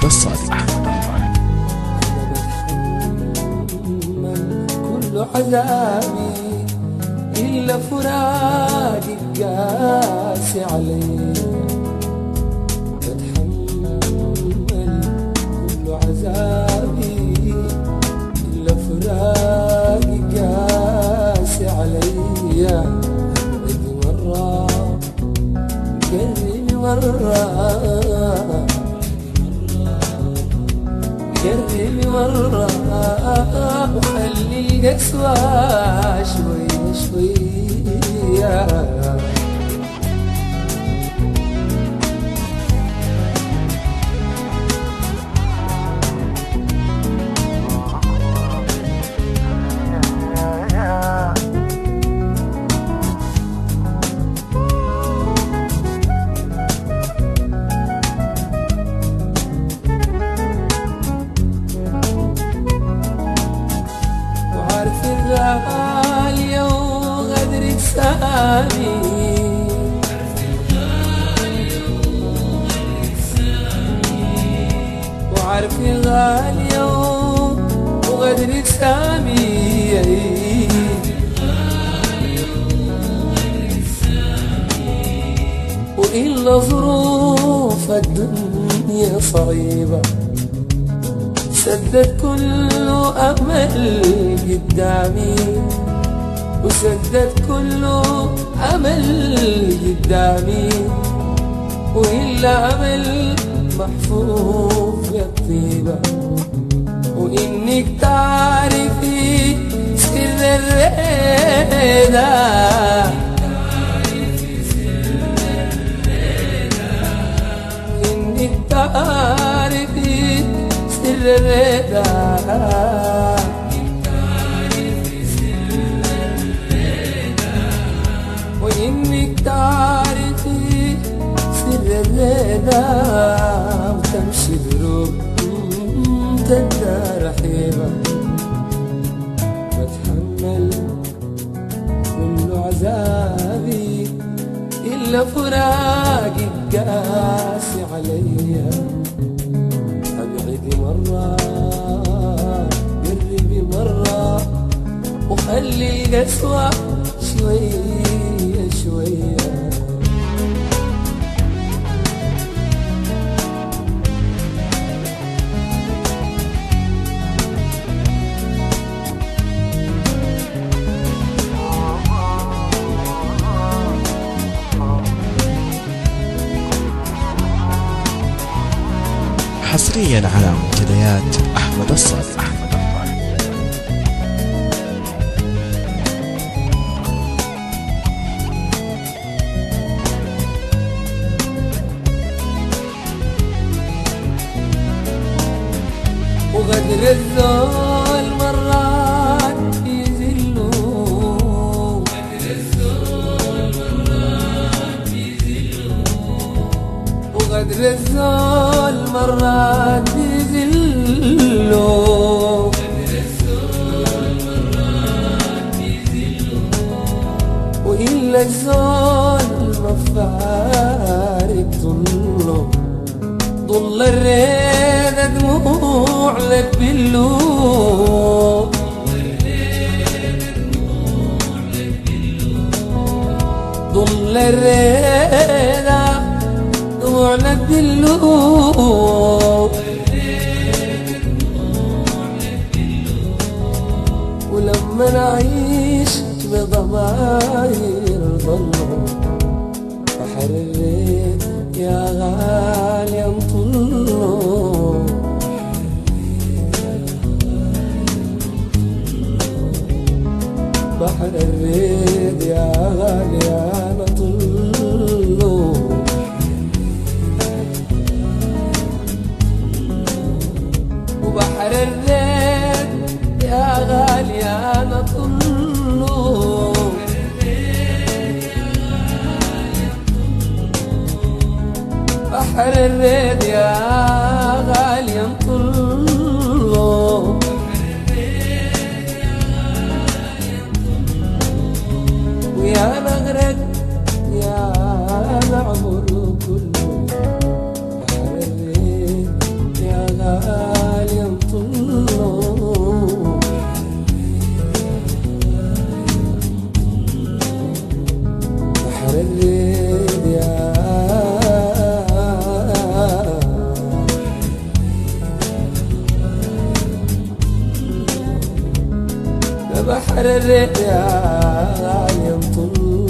الصادق. كل عذابي إلا فراقك قاسي علي، بتحمل كل عذابي إلا فراقك قاسي علي. ادي مرة قربي مرة قربي مرة وخلي القسوة شوية شوية. غالية وغدرك سامي، وعارفي غالية وغدرك سامي، وإلا ظروف الدنيا صعيبة سدت كل أمل قدامي، وسدت كل أمل قدامي، وإلا أمل محفوظ بالطيبة. وإنك تعرفي سر الريدة، إنك تعرفي سر الريدة، وإنك تعرفي سر الريدة، وتمشي دروب تدى رحيبة. بتحمل كل عذابي إلا فراقك قاسي عليا. ابعدي مرة قربي مرة وخلي القسوة شوية شوية. حصريا على منتديات احمد الصادق. وغدر الذل مرات يذلوا، وغدر الذل مرات يذلوا، وإلا الذل مفارق ظله. ضل الريد دموع لك باللوم، ضل الريد دموع لك باللوم. ولما نعيش بضماير ظلهم، بحر الريد يا غالي انطله، بحر الريد يا غالي انا طله. وبحر الريد يا غالي انا طله، بحر الريد يا غالي انطله. ويا نغرق يا نعمر كله، بحر الريد يا بحر الريد يا غالي انطل